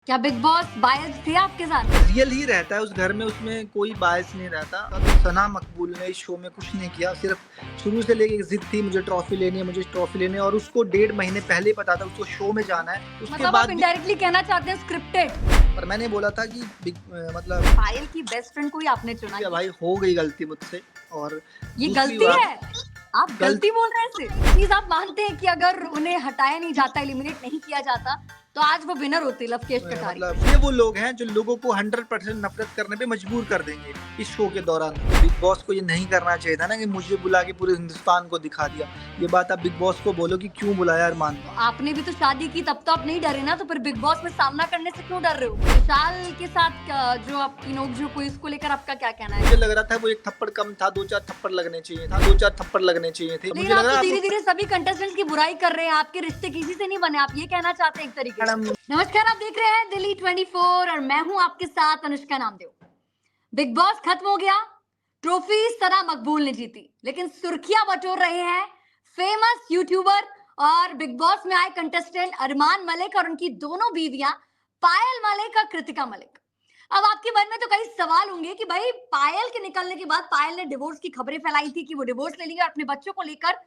क्या big boss बायस थे आपके साथ? रियल ही रहता है उस घर में, उसमें कोई बायस नहीं रहता। तो सना मकबूल ने इस शो में कुछ नहीं किया, सिर्फ शुरू से लेके एक जिद थी मुझे ट्रॉफी लेनी है, मुझे ट्रॉफी लेनी है, और उसको 1.5 महीने पहले ही पता था उसको शो में जाना है। उसके मतलब आप बाद भी इनडायरेक्टली कहना चाहते हैं स्क्रिप्टेड? पर मैंने बोला था कि मतलब पायल की बेस्ट फ्रेंड को ही आपने चुना या है। भाई हो गई गलती मुझसे। और ये दूसरी गलती बात, है? आप गलती बोल रहे हैं सिर्फ? चीज आप मानते हैं कि अगर उन्हें हटाया नहीं जाता, एलिमिनेट नहीं किया जाता, तो आज वो विनर होते लवकेश कटारी। मतलब ये वो लोग हैं जो लोगों को 100% नफरत करने पे मजबूर कर देंगे इस शो के दौरान। बिग बॉस को ये नहीं करना चाहिए था ना कि मुझे बुला के पूरे हिंदुस्तान को दिखा दिया। ये बात आप बिग बॉस को बोलो कि क्यों बुलाया अरमान। आपने भी तो शादी की, तब तो आप नहीं डरे ना, तो फिर बिग बॉस में सामना करने से क्यों डर रहे हो? विशाल के साथ जो आपकी नोक-झोंक हुई, इसको लेकर आपका क्या कहना है? मुझे लग रहा था वो एक थप्पड़ कम था, 2-4 थप्पड़ लगने चाहिए था, 2-4 थप्पड़ लगने चाहिए थे। लेकिन मुझे आप लग तो रहा धीरे-धीरे सभी कंटेस्टेंट्स की बुराई कर रहे हैं, आपके रिश्ते किसी से नहीं बने, आप ये कहना चाहते हैं एक तरीके से? मैडम नमस्कार, आप देख रहे हैं दिल्ली 24 और मैं हूं आपके साथ अनुष्का नामदेव। बिग बॉस खत्म हो गया, ट्रॉफी सना मकबूल ने जीती, लेकिन सुर्खियां बटोर रहे हैं फेमस यूट्यूबर और बिग बॉस में आए कंटेस्टेंट अरमान मलिक और उनकी दोनों बीवियां पायल मलिक और कृतिका मलिक। अब आपके मन में तो कई सवाल होंगे कि भाई पायल के निकलने के बाद पायल ने डिवोर्स की खबरें फैलाई थी कि वो डिवोर्स ले लेंगे और अपने बच्चों को लेकर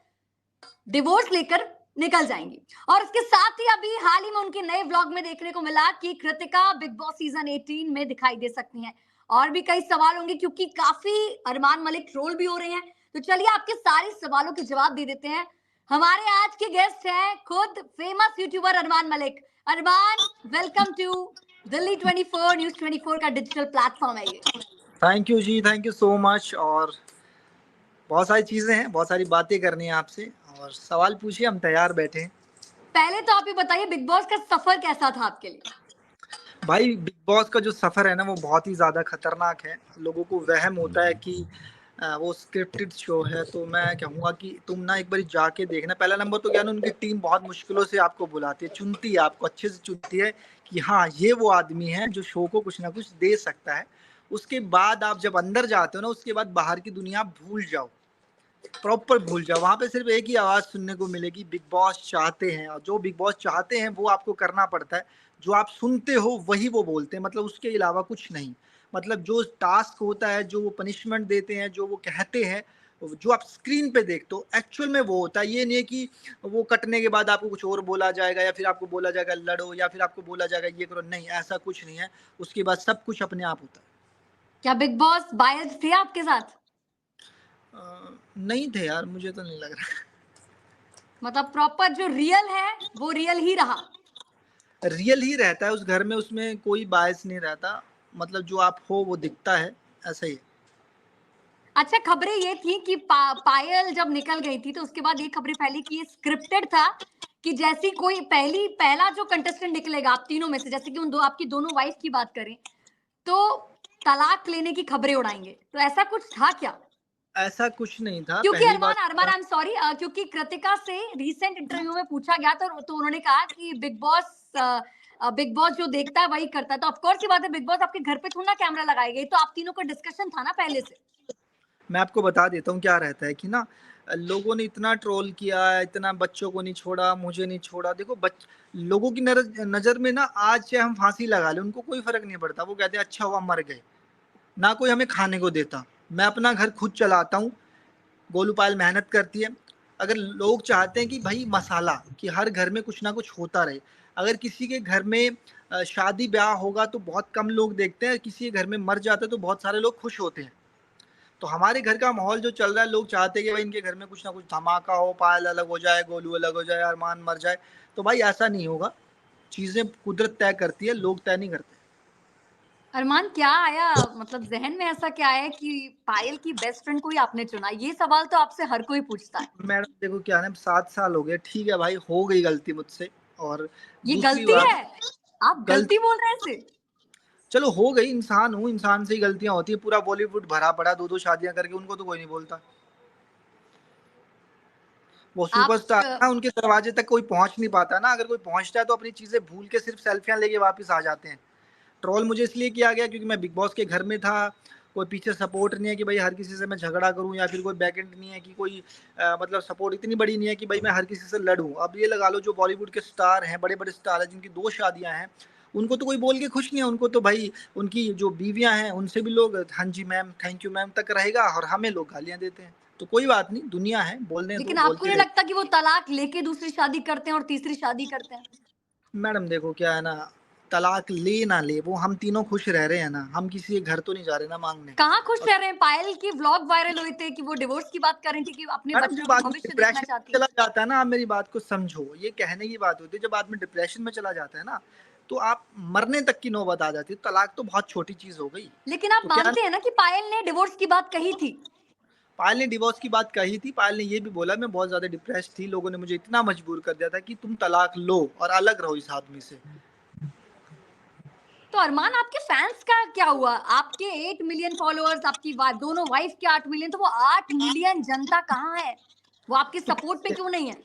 डिवोर्स लेकर निकल जाएंगी। और इसके साथ ही अभी हाल ही में उनके नए व्लॉग में देखने को मिला कि कृतिका बिग बॉस सीजन 18 में दिखाई दे सकती हैं। और भी कई सवाल होंगे क्योंकि काफी अरमान मलिक ट्रोल भी हो रहे हैं। तो चलिए आपके सारे सवालों के जवाब दे देते हैं। हमारे आज के गेस्ट हैं खुद famous youtuber Armaan Malik. Armaan, welcome to Delhi 24 news 24 का डिजिटल प्लेटफॉर्म है ये। थैंक यू जी, थैंक यू सो मच। और बहुत सारी चीजें हैं, बहुत सारी बातें करनी है आपसे, और सवाल पूछिए, हम तैयार बैठे हैं। पहले तो आप ये बताइए बिग बॉस का सफर कैसा था आपके लिए? भाई बिग बॉस का जो सफर है ना वो बहुत ही ज्यादा खतरनाक है। लोगों को वहम होता है कि वो स्क्रिप्टेड शो है, तो मैं कहूँगा कि तुम ना एक बार जाके देखना। पहला नंबर तो क्या ना, उनकी टीम बहुत मुश्किलों से आपको बुलाती है, चुनती है, आपको अच्छे से चुनती है कि हाँ ये वो आदमी है जो शो को कुछ ना कुछ दे सकता है। उसके बाद आप जब अंदर जाते हो ना, उसके बाद बाहर की दुनिया आप भूल जाओ, प्रॉपर भूल जाओ। वहाँ पे सिर्फ एक ही आवाज़ सुनने को मिलेगी, बिग बॉस चाहते हैं, और जो बिग बॉस चाहते हैं वो आपको करना पड़ता है। जो आप सुनते हो वही वो बोलते हैं, मतलब उसके अलावा कुछ नहीं। मतलब जो टास्क होता है, जो वो पनिशमेंट देते हैं, जो वो कहते हैं, जो आप स्क्रीन पे देखते हो एक्चुअल में वो होता है। ये नहीं है कि वो कटने के बाद आपको कुछ और बोला जाएगा, या फिर आपको बोला जाएगा लड़ो, या फिर आपको बोला जाएगा ये करो। नहीं, ऐसा कुछ नहीं है। उसके बाद सब कुछ अपने आप होता है। क्या बिग बॉस बायस थे आपके साथ? नहीं थे यार, मुझे तो नहीं लग रहा। मतलब प्रॉपर जो रियल है वो रियल ही रहा। रियल ही रहता है उस घर में, उसमें कोई बायस नहीं रहता। मतलब जो आप हो वो दिखता है, ऐसा ही है। अच्छा, खबरें ये थी कि पायल जब निकल गई थी तो उसके बाद ये खबरें फैली कि ये स्क्रिप्टेड था कि जैसी कोई पहला जो कंटेस्टेंट निकलेगा आप तीनों में से, जैसे कि उन दो आपकी दोनों वाइफ की बात करें, तो तलाक लेने की खबरें उड़ाएंगे। तो ऐसा कुछ था क्या? ऐसा कुछ नहीं था, क्योंकि पहली अरमान बात। अरमान आई एम सॉरी, क्योंकि कृतिका से रीसेंट इंटरव्यू में पूछा गया तो उन्होंने कहा कि बिग बॉस जो देखता है वही करता है। तो ऑफ कोर्स की बात है, बिग बॉस आपके घर पे थोड़ा ना कैमरा लगाएगा, तो आप तीनों का डिस्कशन था ना पहले से। मैं आपको बता देता हूँ क्या रहता है कि ना, लोगों ने इतना ट्रोल किया, इतना बच्चों को नहीं छोड़ा, मुझे नहीं छोड़ा। देखो लोगों की नज़र में ना, आज चाहे हम फांसी लगा लें उनको कोई फर्क नहीं पड़ता। वो कहते हैं अच्छा हुआ मर गए। ना कोई हमें खाने को देता। मैं अपना घर खुद चलाता हूँ, गोलू पायल मेहनत करती है। अगर लोग चाहते हैं कि भाई मसाला, कि हर घर में कुछ ना कुछ होता रहे। अगर किसी के घर में शादी ब्याह होगा तो बहुत कम लोग देखते हैं, किसी के घर में मर जाता है तो बहुत सारे लोग खुश होते हैं। तो हमारे घर का माहौल जो चल रहा है, लोग चाहते हैं कि भाई इनके घर में कुछ ना कुछ धमाका हो, पायल अलग हो जाए, गोलू अलग हो जाए, अरमान मर जाए। तो भाई ऐसा नहीं होगा। चीज़ें कुदरत तय करती है, लोग तय नहीं करते। अरमान, क्या आया मतलब जहन में ऐसा क्या है कि पायल की बेस्ट फ्रेंड को ही आपने चुना? ये सवाल तो आपसे हर कोई पूछता है। मैडम देखो क्या है ना, 7 साल हो गए, ठीक है भाई, हो गई गलती मुझसे। और ये दूसरी गलती बात, है? आप गलती गलती बोल रहे हैं इसे? चलो हो गई, इंसान हूँ, इंसान से ही गलतियां होती है। पूरा बॉलीवुड भरा पड़ा 2-2 शादियां करके, उनको तो कोई नहीं बोलता। वो आप सुपरस्टार ना, उनके दरवाजे तक कोई पहुंच नहीं पाता ना। अगर कोई पहुंचता है तो अपनी चीजें भूल के सिर्फ सेल्फियां लेके वापस आ जाते हैं। ट्रोल मुझे इसलिए किया गया क्योंकि मैं बिग बॉस के घर में था। कोई पीछे सपोर्ट नहीं है कि भाई हर किसी से मैं झगड़ा करूं, या फिर कोई बैकएंड नहीं है कि कोई मतलब सपोर्ट इतनी बड़ी नहीं है कि भाई मैं हर किसी से लड़ूं। अब ये लगा लो, जो बॉलीवुड के स्टार हैं, बड़े बड़े स्टार हैं जिनकी 2 शादियां हैं, उनको तो कोई बोल के खुश नहीं है, उनको तो भाई उनकी जो बीवियां हैं उनसे भी लोग हाँ जी मैम, थैंक यू मैम तक रहेगा, और हमें लोग गालियां देते हैं। तो कोई बात नहीं, दुनिया है, बोलने दो, लेकिन आपको बोलते नहीं रहे। लगता कि वो तलाक लेके दूसरी शादी करते हैं और तीसरी शादी करते हैं? मैडम देखो क्या है ना, तलाक ले ना ले, वो हम तीनों खुश रह रहे हैं ना, हम किसी के घर तो नहीं जा रहे ना मांगने। कहाँ खुश और रह रहे हैं? पायल की व्लॉग वायरल हुए थे कि वो डिवोर्स की बात कर रही थी कि अपने मैडम बच्चों जब का आदमी भविष्य देखना डिप्रेशन चाहती में है। चला जाता है ना, आप मेरी बात को समझो, ये कहने की बात होती है, जब आदमी डिप्रेशन में चला जाता है ना, तो आप मरने तक की नौबत आ जाती है। तलाक तो बहुत छोटी चीज हो गई। लेकिन आप तो क्या मानते हैं ना कि पायल ने डिवोर्स की बात कही थी? पायल ने डिवोर्स की बात कही थी, पायल ने ये भी बोला मैं बहुत ज्यादा डिप्रेस थी, लोगों ने मुझे इतना मजबूर कर दिया था कि तुम तलाक लो और अलग रहो इस आदमी से। तो अरमान, आपके फैंस का क्या हुआ? आपके 8 मिलियन फॉलोअर्स, आपकी दोनों वाइफ के 8 मिलियन, तो वो 8 मिलियन जनता कहाँ है? वो आपके तो सपोर्ट पे क्यों नहीं है?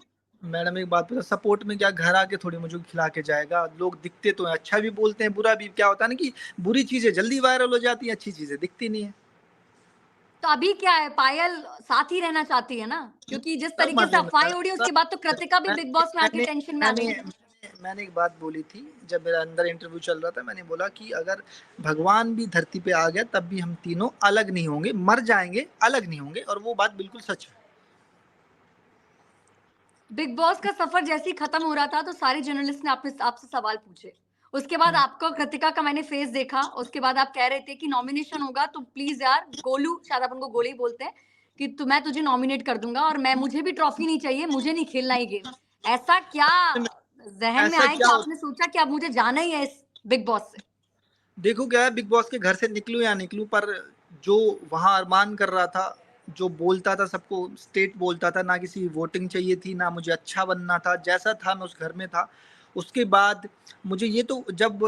मैडम एक बात पता, सपोर्ट में क्या, घर आके थोड़ी मुझे खिला के जाएगा? लोग दिखते तो हैं, अच्छा भी बोलते हैं, बुरा भी। क्या होता है ना कि बुरी चीजें जल्दी वायरल हो जाती हैं, अच्छी चीजें दिखती नहीं है। तो अभी क्या है, पायल साथ ही रहना चाहती है ना? क्योंकि जिस सब तरीके से मजे में अफवाहें था, उड़ी उसके सब। बाद तो कृतिका भी बिग बॉस में आके मैंने टेंशन में आ मैंने गई। मैंने एक बात बोली थी, जब मेरा अंदर इंटरव्यू चल रहा था, मैंने बोला कि अगर भगवान भी धरती पे आ गया तब भी हम तीनों अलग नहीं होंगे, मर जाएंगे, अलग नहीं होंगे, और वो बात बिल्कुल सच है। बिग बॉस का सफर जैसे ही खत्म हो रहा था तो सारे जर्नलिस्ट ने आपसे सवाल पूछे। उसके बाद आपको कृतिका का मैंने फेस देखा। उसके बाद आप कह रहे थे कि नॉमिनेशन होगा तो प्लीज यार, गोलू, शायद अपन को गोली बोलते हैं, कि मैं तुझे नॉमिनेट कर दूंगा और मुझे भी ट्रॉफी नहीं चाहिए, मुझे नहीं खेलना ये गेम। ऐसा क्या जहन में ऐसा आया क्या कि होता, आपने सोचा कि अब मुझे जाना ही है इस बिग बॉस से? देखो क्या है, बिग बॉस के घर से निकलूं या निकलूं, पर जो वहां अरमान कर रहा था, जो बोलता था सबको स्टेट बोलता था, ना किसी वोटिंग चाहिए थी, ना मुझे अच्छा बनना था, जैसा था मैं उस घर में था। उसके बाद मुझे ये तो जब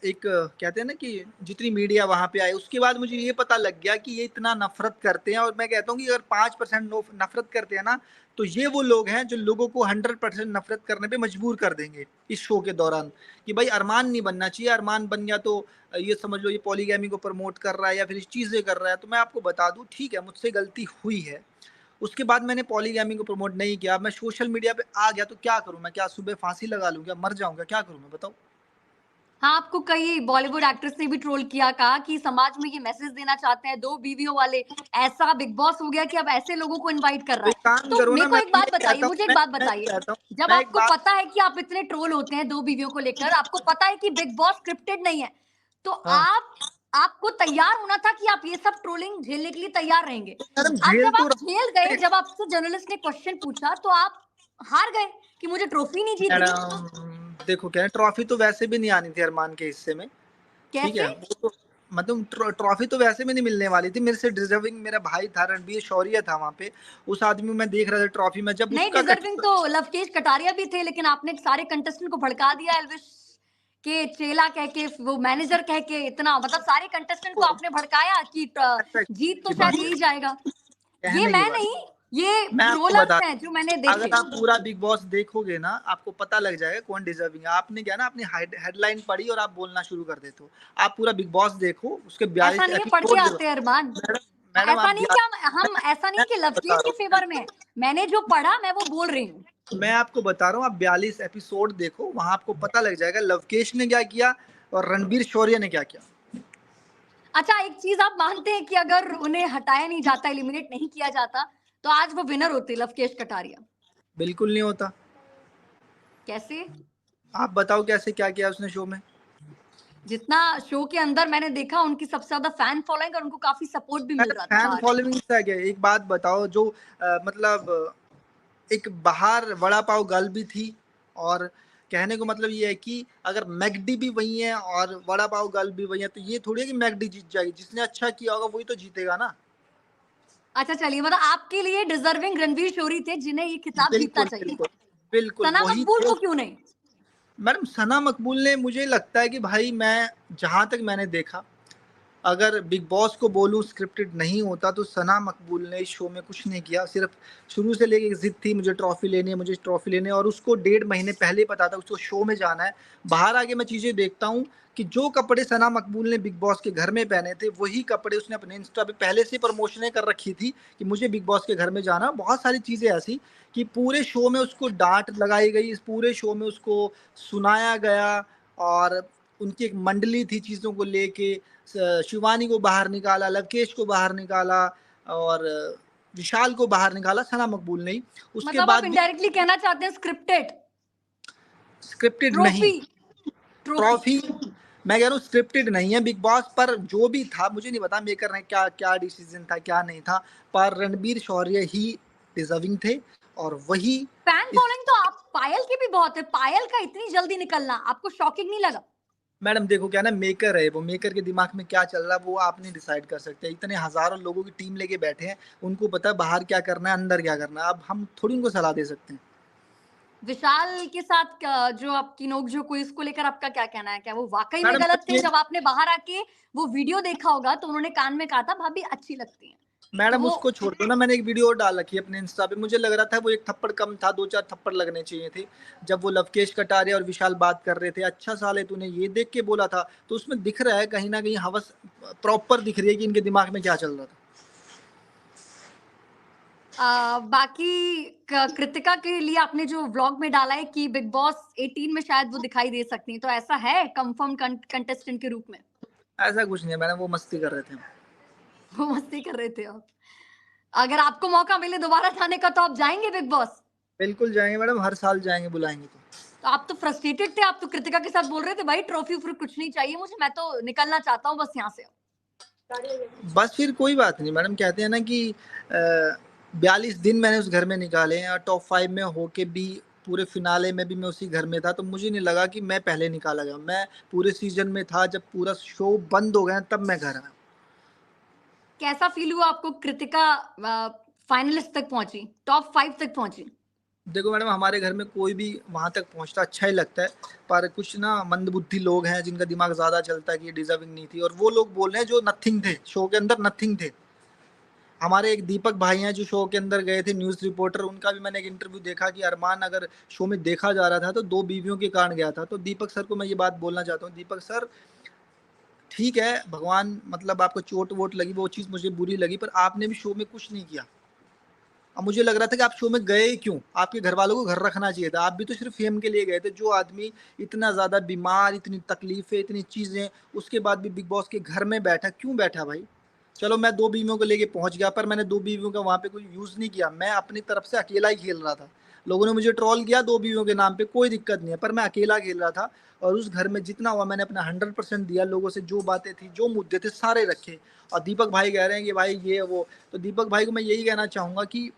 एक कहते हैं ना कि जितनी मीडिया वहां पे आए, उसके बाद मुझे ये पता लग गया कि ये इतना नफरत करते हैं। और मैं कहता हूँ कि अगर 5% नफरत करते हैं ना, तो ये वो लोग हैं जो लोगों को 100% नफरत करने पे मजबूर कर देंगे इस शो के दौरान, कि भाई अरमान नहीं बनना चाहिए, अरमान बन गया तो ये समझ लो ये पॉलीगैमी को प्रमोट कर रहा है या फिर इस चीजें कर रहा है। तो मैं आपको बता दूं, ठीक है मुझसे गलती हुई है, उसके बाद मैंने पॉलीगैमी को प्रमोट नहीं किया। मैं सोशल मीडिया पे आ गया तो क्या करूं? मैं क्या सुबह फांसी लगा लूं? क्या मर जाऊंगा? क्या करूं मैं, बताओ? हाँ, आपको कई बॉलीवुड एक्ट्रेस ने भी ट्रोल किया, कहा कि समाज में ये मैसेज देना चाहते हैं, 2 बीवियों वाले। ऐसा बिग बॉस हो गया कि अब ऐसे लोगों को इनवाइट कर तो रहा एक है। काम तो करो मेरे ना, को मैं एक ये बात बताइए, कहता हूँ, मुझे एक मैं बात मैं बताइए। कहता हूँ, जब मैं एक आपको बात। पता है कि आप इतने ट्रोल होते हैं 2 बीवियों को लेकर, आपको पता है कि बिग बॉस स्क्रिप्टेड नहीं है, तो हाँ आपको तैयार होना था कि आप ये सब ट्रोलिंग झेलने के लिए तैयार रहेंगे। मैडम, अब झेल जब तो आप झेल गए, रहा जब आपसे जर्नलिस्ट ने क्वेश्चन पूछा, तो आप हार गए कि मुझे ट्रॉफी नहीं जीतनी। मैडम देखो क्या है, ट्रॉफी तो वैसे भी नहीं आनी थी अरमान के हिस्से में, ठीक कैसे? है? वो तो मतलब ट्रॉफी तो वैसे भी नहीं मिलने वाली थी। मेरे से डिजर्विंग मेरा भाई था, रणबीर शौर्य था वहां पे, उस आदमी को मैं देख रहा था ट्रॉफी में, जब नहीं, उसका डिजर्विंग तो लवकेश कटारिया भी थे, लेकिन आपने सारे कंटेस्टेंट को भड़का दिया, एल्विश के चेला कह के, वो मैनेजर कह के, इतना मतलब सारे कंटेस्टेंट को आपने भड़काया कि जीत तो की शायद बात है, यही जाएगा। ये कहने की मैं बात। नहीं, ये मैं आपको बता, ट्रोलर्स हैं जो मैंने देखे। अगर आप पूरा बिग बॉस देखोगे ना, आपको पता लग जाएगा कौन डिजर्विंग है। आपने क्या ना, अपनी हेडलाइन पढ़ी और आप बोलना शुरू कर देते हो। आप पूरा बिग बॉस देखो, उसके ऐसा 42 नहीं है पढ़ के एपिसोड देखो। आते हैं अरमान। मैडम मैडम ऐसा आप नहीं कि हम ऐसा नहीं कि बता लवकेश रहा के हूँ, फेवर में है। मैंने जो पढ़ा मैं वो बोल रही हूँ। मैं आपको बता रहा हूँ, आप 42 एपिसोड देखो, वहां आपको पता लग जाएगा लवकेश ने क्या किया और रणबीर शौर्य ने क्या किया। अच्छा, एक चीज आप मानते हैं कि अगर उन्हें हटाया नहीं जाता, एलिमिनेट नहीं किया जाता, तो आज वो विनर होते, लवकेश कटारिया? बिल्कुल नहीं होता। कैसे? आप बताओ कैसे, क्या किया उसने शो में? जितना शो के अंदर मैंने देखा, उनकी सबसे ज्यादा फैन फॉलोइंग और उनको काफी सपोर्ट भी मिल मैडम रहा था फैन बाहर से। फॉलोइंग है क्या? एक बात बताओ, जो मतलब एक बाहर वड़ा पाव गर्ल भी थी, और कहने को मतलब ये है कि अगर मैकडी भी वही है और वड़ा पाव गर्ल भी वही है, तो ये थोड़ी है कि मैकडी जीत जाएगी। जिसने अच्छा किया होगा वही तो जीतेगा ना। अच्छा चलिए, मतलब आपके लिए डिजर्विंग रणवीर शोरी थे जिन्हें ये खिताब जीतना बिल्कुल चाहिए बिल्कुल बिल्कुल सना वही मकबूल थे। को क्यों नहीं? मैडम सना मकबूल ने, मुझे लगता है कि भाई, मैं जहां तक मैंने देखा, अगर बिग बॉस को बोलूं स्क्रिप्टेड नहीं होता, तो सना मकबूल ने इस शो में कुछ नहीं किया। सिर्फ शुरू से लेके एक जिद थी, मुझे ट्रॉफी लेनी है, मुझे ट्रॉफी लेनी है, और उसको 1.5 महीने पहले ही पता था उसको शो में जाना है। बाहर आके मैं चीजें देखता हूँ कि जो कपड़े सना मकबूल ने बिग बॉस के घर में पहने थे, वही कपड़े उसने अपने इंस्टा पे पहले से प्रमोशनें कर रखी थी कि मुझे बिग बॉस के घर में जाना। बहुत सारी चीजें ऐसी कि पूरे शो में उसको डांट लगाई गई, इस पूरे शो में उसको सुनाया गया, और उनकी एक मंडली थी चीज़ों को लेके, शिवानी को बाहर निकाला, लवकेश को बाहर निकाला और विशाल को बाहर निकाला, सना मकबूल नहीं। उसके मतलब आप बाद भी इनडायरेक्टली कहना चाहते हैं स्क्रिप्टेड स्क्रिप्टेड नहीं, ट्रॉफी ट्रॉफी ट्रॉफी मैं कह रहा हूँ स्क्रिप्टेड नहीं है बिग बॉस, पर जो भी था मुझे नहीं पता मेकर ने क्या क्या डिसीजन था क्या नहीं था, पर रणबीर शौर्य ही डिजर्विंग थे और वही फैन इस फॉलोइंग तो आप पायल की भी बहुत है, पायल का इतनी जल्दी निकलना आपको शॉकिंग नहीं लगा? मैडम देखो क्या ना, मेकर है वो, मेकर के दिमाग में क्या चल रहा है वो आप नहीं डिसाइड कर सकते। इतने हजारों लोगों की टीम लेके बैठे हैं, उनको पता है बाहर क्या करना है अंदर क्या करना है, अब हम थोड़ी उनको सलाह दे सकते हैं। विशाल के साथ जो आपकी नोक-झोंक हुई उसको लेकर आपका क्या कहना है? क्या वो वाक़ई में मैडम गलत थे? ये जब आपने बाहर आके वो वीडियो देखा होगा तो उन्होंने कान में कहा था भाभी अच्छी लगती हैं। तो मैडम वो उसको छोड़ दो ना, मैंने एक वीडियो और डाल रखी है अपने इंस्टा पे, मुझे लग रहा था वो एक थप्पड़ कम था, 2-4 थप्पड़ लगने चाहिए थे। जब वो लवकेश कटारिया और विशाल बात कर रहे थे, अच्छा साले तूने ये देख के बोला था, तो उसमें दिख रहा है कहीं न कहीं हवस प्रॉपर दिख रही है कि इनके दिमाग में क्या चल रहा था। बाकी कृतिका के लिए आपने जो व्लॉग में डाला है कि बिग बॉस 18 में शायद वो दिखाई दे सकती हैं, तो ऐसा है कंफर्म कंटेस्टेंट के रूप में? ऐसा कुछ नहीं है मैडम, वो मस्ती कर रहे थे। वो मस्ती कर रहे थे आप। अगर आपको मौका मिले दोबारा जाने का तो आप जाएंगे बिग बॉस? बिल्कुल जाएँगे मैडम, हर साल जाएँगे बुलाएँगे तो। तो आप तो फ्रस्ट्रेटेड थे, आप तो कृतिका के साथ बोल रहे थे भाई ट्रॉफी वॉफी कुछ नहीं चाहिए मुझे, मैं तो निकलना चाहता हूँ बस यहाँ से। बस फिर कोई बात नहीं मैडम, कहते हैं ना कि 42 दिन मैंने उस घर में निकाले हैं और टॉप 5 में होके भी पूरे फिनाले में भी मैं उसी घर में था, तो मुझे नहीं लगा कि मैं पहले निकाला गया। मैं पूरे सीज़न में था, जब पूरा शो बंद हो गया तब मैं घर आया। कैसा फील हुआ आपको कृतिका फाइनलिस्ट तक पहुंची, टॉप 5 तक पहुंची? देखो मैडम, हमारे घर में कोई भी वहाँ तक पहुँचता अच्छा ही लगता है, पर कुछ ना मंदबुद्धि लोग हैं जिनका दिमाग ज़्यादा चलता है कि ये डिज़र्विंग नहीं थी, और वो लोग बोल रहे हैं जो नथिंग थे, शो के अंदर नथिंग थे। हमारे एक दीपक भाई हैं जो शो के अंदर गए थे, न्यूज़ रिपोर्टर, उनका भी मैंने एक इंटरव्यू देखा कि अरमान अगर शो में देखा जा रहा था तो 2 बीवियों के कारण गया था। तो दीपक सर को मैं ये बात बोलना चाहता हूँ, दीपक सर ठीक है, भगवान मतलब आपको चोट-वोट लगी, वो चीज़ मुझे बुरी लगी, पर आपने भी शो में कुछ नहीं किया। अब मुझे लग रहा था कि आप शो में गए क्यों? आपके घरवालों को घर रखना चाहिए था। आप भी तो सिर्फ़ फ़ेम के लिए गए थे। जो आदमी इतना ज़्यादा बीमार, इतनी तकलीफ़ें, इतनी चीज़ें, उसके बाद भी बिग बॉस के घर में बैठा, क्यों बैठा भाई? चलो मैं 2 बीवियों को लेके पहुँच गया, पर मैंने 2 बीवियों का वहाँ पे कोई यूज़ नहीं किया। मैं अपनी तरफ से अकेला ही खेल रहा था। लोगों ने मुझे ट्रोल किया 2 बीवियों के नाम पे, कोई दिक्कत नहीं है, पर मैं अकेला खेल रहा था और उस घर में जितना हुआ मैंने अपना 100% दिया। लोगों से जो बातें थी, जो मुद्दे थे, सारे रखे। और दीपक भाई कह रहे हैं कि भाई ये वो, तो दीपक भाई को मैं यही कहना चाहूँगा कि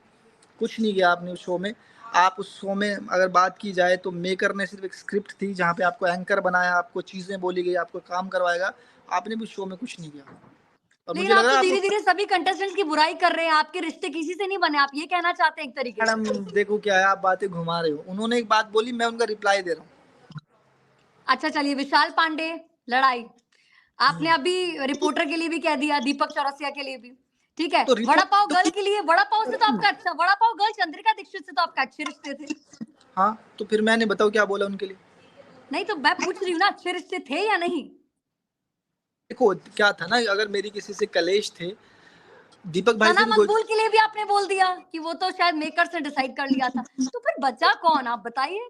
कुछ नहीं किया आपने उस शो में। आप उस शो में अगर बात की जाए तो मेकर ने सिर्फ़ एक स्क्रिप्ट थी जहाँ पे आपको एंकर बनाया, आपको चीज़ें बोली गई, आपको काम करवाएगा। आपने भी उस शो में कुछ नहीं किया। और लेकिन मुझे आप लग रहा तो है आप धीरे-धीरे सभी कंटेस्टेंट्स की बुराई कर रहे हैं, आपके रिश्ते किसी से नहीं बने, आप ये कहना चाहते हैं एक तरीके से? मैडम देखो क्या है, आप बातें घुमा रहे हो। उन्होंने एक बात बोली, मैं उनका रिप्लाई दे रहा हूँ। अच्छा चलिए विशाल पांडे, लड़ाई। आपने अभी रिपोर्टर के लिए भी कह दिया, दीपक चौरसिया के लिए भी। ठीक है, तो वड़ा रिपोर्ट पाव तो गर्ल के लिए वड़ा पाव से तो आपका अच्छा वड़ा पाव गर्ल चंद्रिका दीक्षित से तो आपका अच्छे रिश्ते थे। हाँ, तो फिर मैंने बताओ क्या बोला उनके लिए? नहीं तो मैं पूछ रही हूँ ना अच्छे रिश्ते थे या नहीं? देखो क्या था ना, अगर मेरी किसी से कलेश थे, दीपक भाई सना से भी कोई मकबूल के लिए भी आपने बोल दिया कि वो तो शायद मेकर से डिसाइड कर लिया था। तो फिर बचा कौन आप बताइए?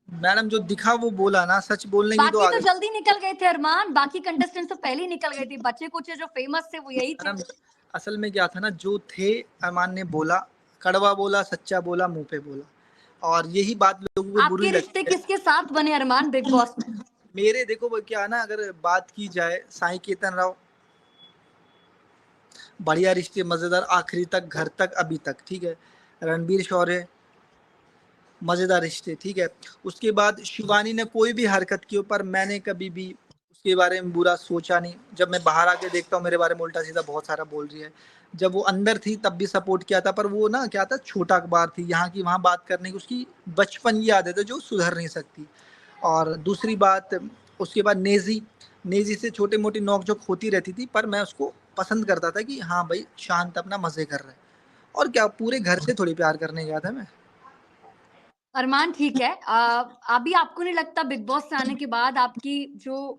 मैडम जो दिखा वो बोला ना, सच बोलने की तो बाकी तो आदत। जल्दी निकल गए थे अरमान, बाकी कंटेस्टेंट्स तो पहले ही निकल गए थे। बचे-कुचे जो फेमस थे वो यही थे। मैडम असल में क्या था ना, जो थे अरमान ने बोला, कड़वा बोला, सच्चा बोला, मुँह पे बोला, और यही बात लोगों को बुरी आपके रिश्ते लगती है। किसके साथ बने अरमान बिग बॉस में? मेरे देखो वो क्या है ना, अगर बात की जाए साईं केतन राव, बढ़िया रिश्ते, मज़ेदार, आखिरी तक, घर तक, अभी तक, ठीक है। रणबीर शौर्य, मज़ेदार रिश्ते, ठीक है। उसके बाद शिवानी ने कोई भी हरकत की हो, पर मैंने कभी भी उसके बारे में बुरा सोचा नहीं। जब मैं बाहर आके देखता हूँ मेरे बारे में उल्टा-सीधा बहुत सारा बोल रही है। जब वो अंदर थी तब भी सपोर्ट किया था, पर वो ना क्या था, छोटा अखबार थी, यहाँ की वहाँ बात करने की उसकी बचपन की आदत है जो सुधर नहीं सकती। और दूसरी बात, उसके बाद नेज़ी, नेज़ी से छोटी-मोटी नोक-झोंक होती रहती थी, पर मैं उसको पसंद करता था कि हाँ भाई शांत अपना मज़े कर रहा है। और क्या, पूरे घर से थोड़ी प्यार करने गया था मैं। अरमान ठीक है। अभी आपको नहीं लगता बिग बॉस से आने के बाद आपकी जो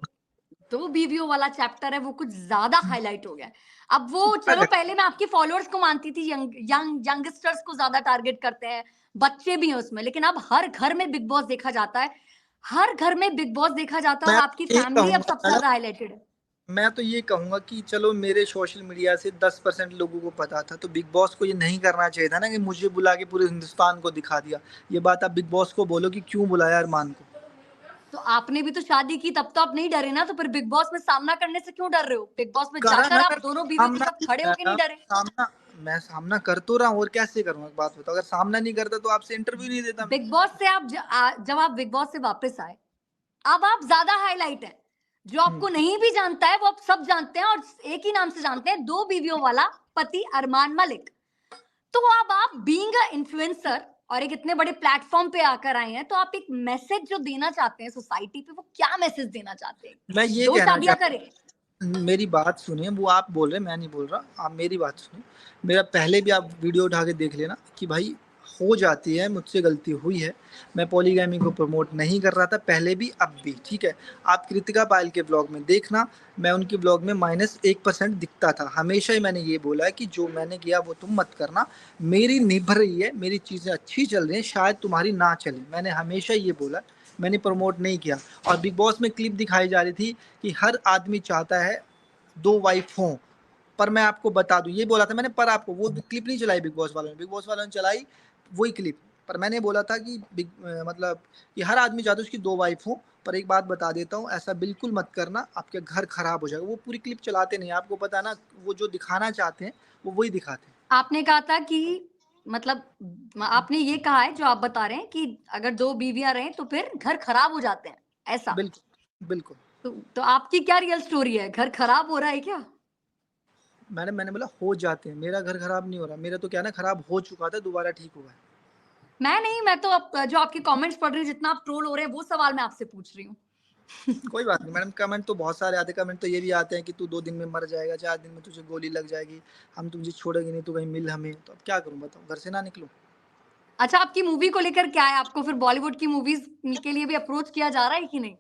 2 बीवियों वाला चैप्टर है वो कुछ ज़्यादा हाइलाइट हो गया है? अब वो चलो पहले मैं आपके फॉलोअर्स को मानती थी, यंगस्टर्स को ज़्यादा टारगेट करते हैं, बच्चे भी हैं उसमें, लेकिन अब हर घर में बिग बॉस देखा जाता है। हर घर में बिग बॉस देखा जाता है मैं और आपकी ये फैमिली अब कहूंगा सबसे ज्यादा हाईलाइटेड है। मैं तो ये कहूंगा कि चलो मेरे सोशल मीडिया से 10% लोगों को पता था, तो बिग बॉस को ये नहीं करना चाहिए था ना कि मुझे बुला के पूरे हिंदुस्तान को दिखा दिया। ये बात आप बिग बॉस को बोलो कि क्यों बुलाया अरमान को। तो आपने भी तो शादी की, तब तो आप नहीं डरे ना, तो फिर बिग बॉस में सामना करने से क्यों डर रहे हो? बिग बॉस में करा जाकर ना, आप अगर दोनों बीवियों के सामना साथ नहीं खड़े होके करा, नहीं डरे? मैं सामना कर तो रहा हूँ, और कैसे करूंगा? एक बात बताओ, अगर सामना नहीं करता तो आपसे इंटरव्यू नहीं देता मैं। बिग बॉस से आप जब आप बिग बॉस से वापस आए, अब आप ज्यादा हाईलाइट हैं। जो हम्म। आपको नहीं भी जानता है वो आप सब जानते हैं, और एक ही नाम से जानते हैं, 2 बीवियों वाला पति अरमान मलिक। तो अब आप बीइंग अ इन्फ्लुएंसर और एक इतने बड़े प्लेटफॉर्म पे आकर आए हैं, तो आप एक मैसेज जो देना चाहते हैं सोसाइटी पे, वो क्या मैसेज देना चाहते हैं? मैं ये 2 कहना शादियां चाहता करें? हूँ, मेरी बात सुनिए, वो आप बोल रहे हैं, मैं नहीं बोल रहा, आप मेरी बात सुनिए। मेरा पहले भी आप वीडियो उठा के देख लेना कि भाई हो जाती है, मुझसे गलती हुई है। मैं पॉलीगैमी को प्रमोट नहीं कर रहा था पहले भी, अब भी, ठीक है। आप कृतिका पायल के ब्लॉग में देखना, मैं उनके ब्लॉग में -1% दिखता था। हमेशा ही मैंने ये बोला है कि जो मैंने किया वो तुम मत करना, मेरी निभ रही है, मेरी चीज़ें अच्छी चल रही हैं, शायद तुम्हारी ना चले, मैंने हमेशा ये बोला। मैंने प्रमोट नहीं किया। और बिग बॉस में क्लिप दिखाई जा रही थी कि हर आदमी चाहता है 2 वाइफ हों, पर मैं आपको बता दूं, ये बोला था मैंने, पर आपको वो क्लिप नहीं चलाई बिग बॉस वालों ने। बिग बॉस वालों ने चलाई वही क्लिप, पर मैंने बोला था कि मतलब कि हर आदमी चाहता है उसकी 2 वाइफ हो। पर एक बात बता देता हूँ, ऐसा बिल्कुल मत करना, आपके घर खराब हो जाएगा। वो पूरी क्लिप चलाते नहीं, आपको पता है ना, वो जो दिखाना चाहते हैं वो वही दिखाते हैं। आपने कहा था कि मतलब आपने ये कहा है जो आप बता रहे हैं कि अगर 2 बीवियां रहें तो फिर घर खराब हो जाते हैं, ऐसा? बिल्कुल, बिल्कुल। तो आपकी क्या रियल स्टोरी है? घर खराब हो रहा है क्या? मैंने बोला हो जाते हैं, मेरा घर खराब नहीं हो रहा, मेरा तो क्या है ना, खराब हो चुका था, दोबारा ठीक हुआ है। मैं नहीं, मैं तो जो आपके कमेंट्स पढ़ रही हूँ, जितना आप ट्रोल हो रहे हैं, वो सवाल मैं आपसे पूछ रही हूँ। कोई बात नहीं मैडम, कमेंट तो बहुत सारे आते, कमेंट तो ये भी आते हैं कि तू 2 दिन में मर जाएगा, 4 दिन में तुझे गोली लग जाएगी, हम तुझे छोड़ेंगे नहीं, तू कहीं मिल हमें। तो अब क्या करूं बताओ, घर से ना निकलूं? अच्छा, आपकी मूवी को लेकर क्या है? आपको फिर बॉलीवुड की मूवीज के लिए भी अप्रोच किया जा रहा है कि नहीं?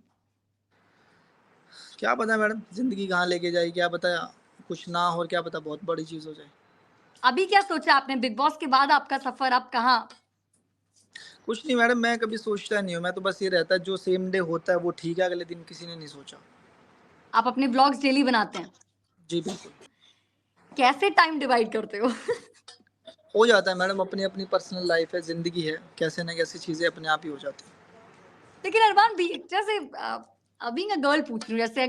क्या पता मैडम, जिंदगी कहाँ लेके जाए, क्या पता कुछ ना हो, और क्या पता बहुत बड़ी चीज हो जाए। अभी क्या सोचा आपने? बिग बॉस के बाद आपका सफर अब कहाँ? कुछ नहीं मैडम, मैं कभी सोचता नहीं हूँ, मैं तो बस ये रहता है जो सेम डे होता है वो ठीक है, अगले दिन किसी ने नहीं सोचा। आप अपने ब्लॉग्स डेली बनाते हैं? जी बिल्कुल। कैसे टाइम डिवाइड करते हो? हो जाता है मैडम, अपनी अपनी पर्सनल लाइफ है, जिंदगी है, कैसे ना कैसे चीजें अपने आप ही हो जाती है। लेकिन अरमान भी जैसे बीइंग अ गर्ल पूछ रही हूँ, जैसे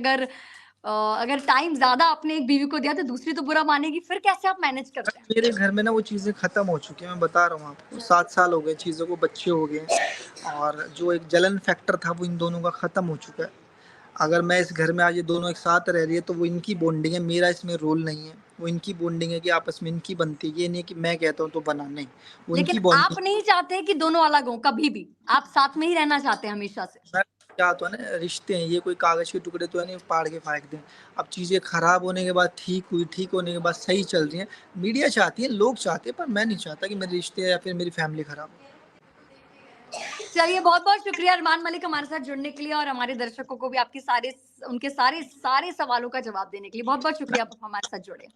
अगर टाइम ज्यादा आपने एक बीवी को दिया तो दूसरी तो बुरा मानेगी, फिर कैसे आप मैनेज करते हैं? मेरे घर में ना वो चीज़ें ख़त्म हो चुकी हैं, मैं बता रहा हूँ आपको। 7 साल हो गए, चीज़ों को, बच्चे हो गए हैं, और जो एक जलन फैक्टर था वो इन दोनों का ख़त्म हो चुका है। अगर मैं इस घर में आज ये दोनों एक साथ रह रही है तो वो इनकी बॉन्डिंग है, मेरा इसमें रोल नहीं है। वो इनकी बॉन्डिंग है कि आपस में इनकी बनती है, ये नहीं है कि मैं कहता हूँ तो बना, नहीं। वो लेकिन इनकी आप बॉन्डिंग। नहीं चाहते कि दोनों अलग हों कभी भी, आप साथ में ही रहना चाहते हैं हमेशा से। क्या होता है ना, रिश्ते हैं ये, कोई कागज़ के टुकड़े तो है नहीं फाड़ के फेंक दें। अब चीज़ें ख़राब होने के बाद ठीक हुई, ठीक होने के बाद सही चल रही हैं। मीडिया चाहती है, लोग चाहते हैं, पर मैं नहीं चाहता कि मेरे रिश्ते या फिर मेरी फैमिली ख़राब हो। चलिए, बहुत बहुत शुक्रिया अरमान मलिक हमारे साथ जुड़ने के लिए, और हमारे दर्शकों को भी आपके सारे उनके सारे सारे सवालों का जवाब देने के लिए बहुत बहुत शुक्रिया, आप हमारे साथ जुड़े।